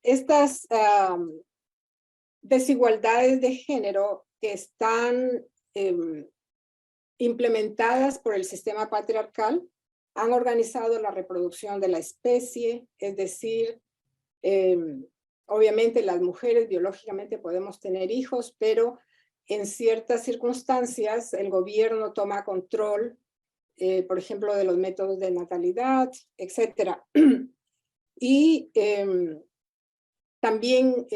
estas desigualdades de género que están implementadas por el sistema patriarcal han organizado la reproducción de la especie, es decir, obviamente las mujeres biológicamente podemos tener hijos, pero en ciertas circunstancias el gobierno toma control, por ejemplo, de los métodos de natalidad, etc. Y también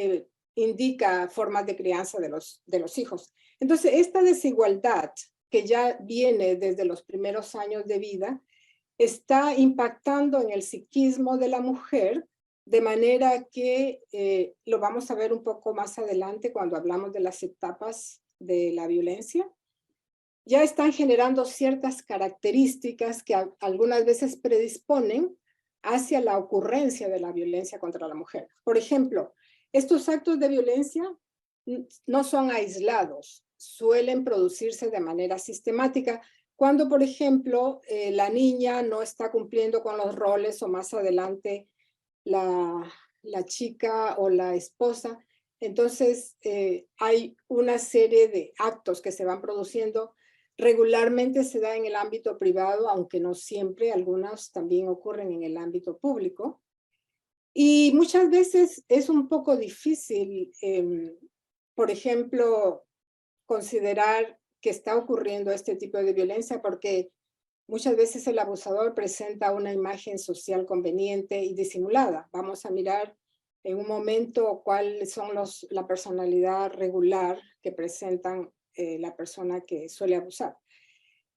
indica formas de crianza de los hijos. Entonces, esta desigualdad que ya viene desde los primeros años de vida, está impactando en el psiquismo de la mujer, de manera que lo vamos a ver un poco más adelante cuando hablamos de las etapas de la violencia. Ya están generando ciertas características que algunas veces predisponen hacia la ocurrencia de la violencia contra la mujer. Por ejemplo, estos actos de violencia no son aislados, suelen producirse de manera sistemática, cuando, por ejemplo, la niña no está cumpliendo con los roles o más adelante la chica o la esposa. Entonces, hay una serie de actos que se van produciendo. Regularmente se da en el ámbito privado, aunque no siempre, algunas también ocurren en el ámbito público. Y muchas veces es un poco difícil, por ejemplo, considerar que está ocurriendo este tipo de violencia porque muchas veces el abusador presenta una imagen social conveniente y disimulada. Vamos a mirar en un momento cuáles son la personalidad regular que presentan la persona que suele abusar.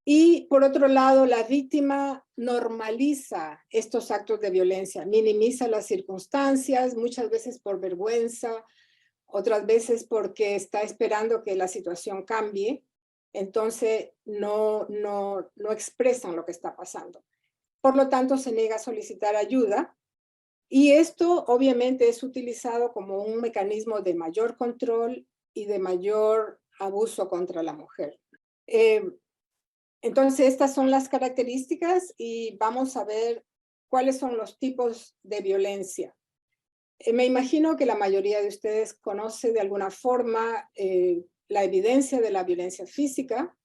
Y por otro lado, la víctima normaliza estos actos de violencia, minimiza las circunstancias, muchas veces por vergüenza, otras veces porque está esperando que la situación cambie, entonces no expresan lo que está pasando. Por lo tanto, se niega a solicitar ayuda y esto obviamente es utilizado como un mecanismo de mayor control y de mayor abuso contra la mujer. Entonces, estas son las características y vamos a ver cuáles son los tipos de violencia. Me imagino que la mayoría de ustedes conoce de alguna forma la evidencia de la violencia física,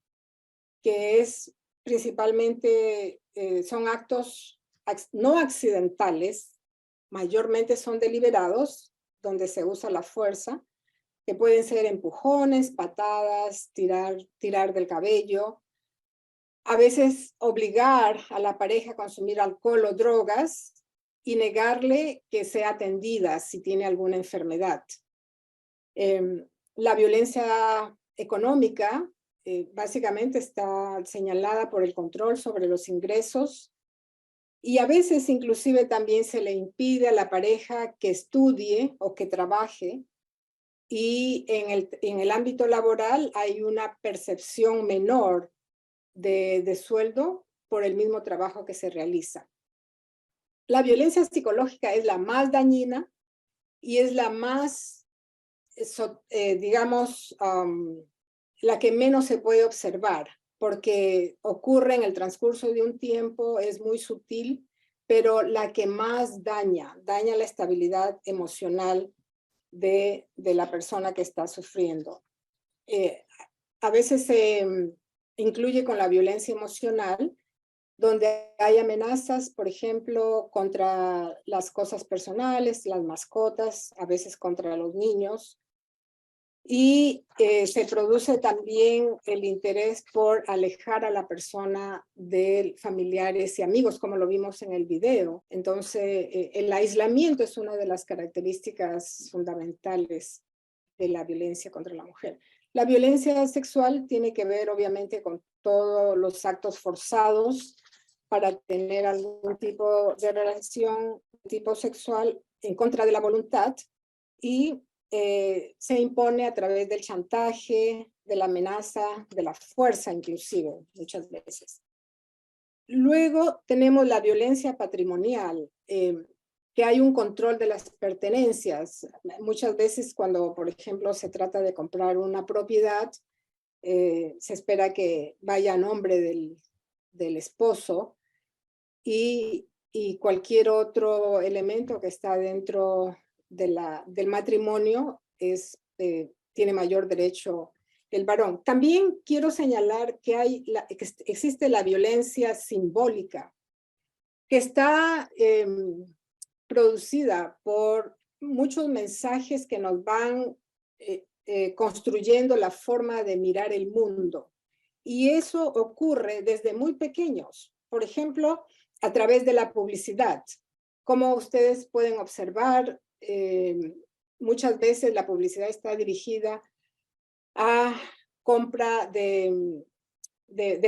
que es principalmente, son actos no accidentales, mayormente son deliberados, donde se usa la fuerza, que pueden ser empujones, patadas, tirar del cabello, a veces obligar a la pareja a consumir alcohol o drogas, y negarle que sea atendida si tiene alguna enfermedad. La violencia económica básicamente está señalada por el control sobre los ingresos y a veces inclusive también se le impide a la pareja que estudie o que trabaje, y en el ámbito laboral hay una percepción menor de sueldo por el mismo trabajo que se realiza. La violencia psicológica es la más dañina y es la más, digamos, la que menos se puede observar, porque ocurre en el transcurso de un tiempo, es muy sutil, pero la que más daña la estabilidad emocional de la persona que está sufriendo. A veces se incluye con la violencia emocional, donde hay amenazas, por ejemplo, contra las cosas personales, las mascotas, a veces contra los niños. Y se produce también el interés por alejar a la persona de familiares y amigos, como lo vimos en el video. Entonces, el aislamiento es una de las características fundamentales de la violencia contra la mujer. La violencia sexual tiene que ver, obviamente, con todos los actos forzados para tener algún tipo de relación de tipo sexual en contra de la voluntad, y se impone a través del chantaje, de la amenaza, de la fuerza inclusive, muchas veces. Luego tenemos la violencia patrimonial, que hay un control de las pertenencias. Muchas veces cuando, por ejemplo, se trata de comprar una propiedad, se espera que vaya a nombre del esposo, y cualquier otro elemento que está dentro del matrimonio tiene mayor derecho el varón. También quiero señalar que existe la violencia simbólica, que está producida por muchos mensajes que nos van construyendo la forma de mirar el mundo. Y eso ocurre desde muy pequeños. Por ejemplo, a través de la publicidad. Como ustedes pueden observar, muchas veces la publicidad está dirigida a compra de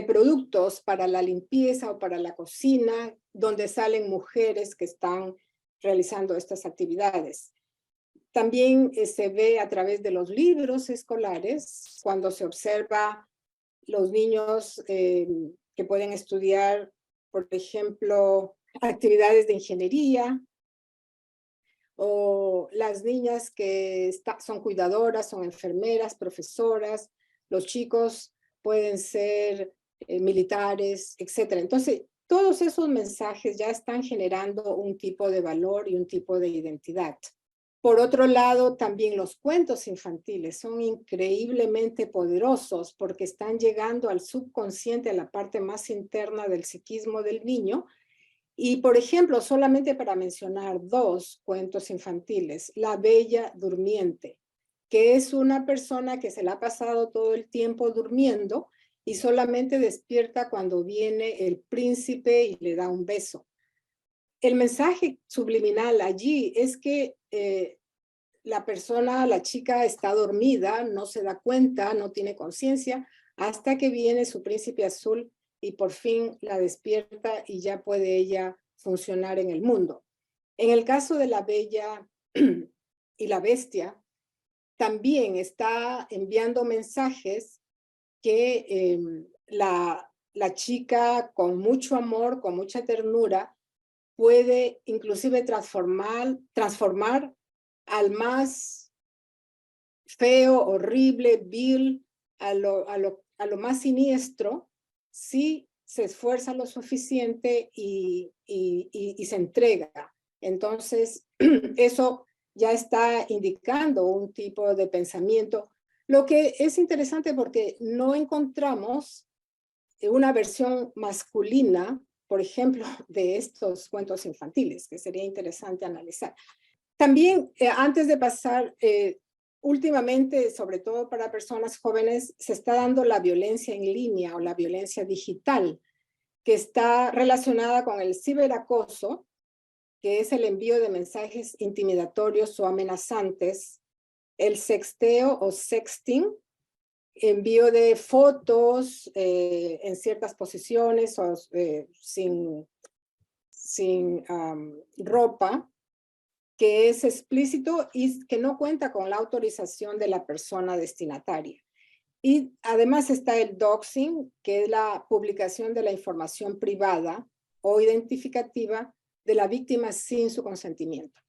productos para la limpieza o para la cocina, donde salen mujeres que están realizando estas actividades. También se ve a través de los libros escolares, cuando se observa los niños que pueden estudiar, por ejemplo, actividades de ingeniería, o las niñas que son cuidadoras, son enfermeras, profesoras, los chicos pueden ser militares, etc. Entonces, todos esos mensajes ya están generando un tipo de valor y un tipo de identidad. Por otro lado, también los cuentos infantiles son increíblemente poderosos porque están llegando al subconsciente, a la parte más interna del psiquismo del niño. Y, por ejemplo, solamente para mencionar 2 cuentos infantiles, La Bella Durmiente, que es una persona que se la ha pasado todo el tiempo durmiendo y solamente despierta cuando viene el príncipe y le da un beso. El mensaje subliminal allí es que la chica está dormida, no se da cuenta, no tiene conciencia, hasta que viene su príncipe azul y por fin la despierta y ya puede ella funcionar en el mundo. En el caso de La Bella y la Bestia, también está enviando mensajes que la chica con mucho amor, con mucha ternura, puede inclusive transformar al más feo, horrible, vil, a lo más siniestro, si se esfuerza lo suficiente y se entrega. Entonces, eso ya está indicando un tipo de pensamiento, lo que es interesante porque no encontramos una versión masculina, por ejemplo, de estos cuentos infantiles, que sería interesante analizar. También, antes de pasar, últimamente, sobre todo para personas jóvenes, se está dando la violencia en línea o la violencia digital, que está relacionada con el ciberacoso, que es el envío de mensajes intimidatorios o amenazantes, el sexteo o sexting, envío de fotos en ciertas posiciones o sin ropa, que es explícito y que no cuenta con la autorización de la persona destinataria. Y además está el doxing, que es la publicación de la información privada o identificativa de la víctima sin su consentimiento.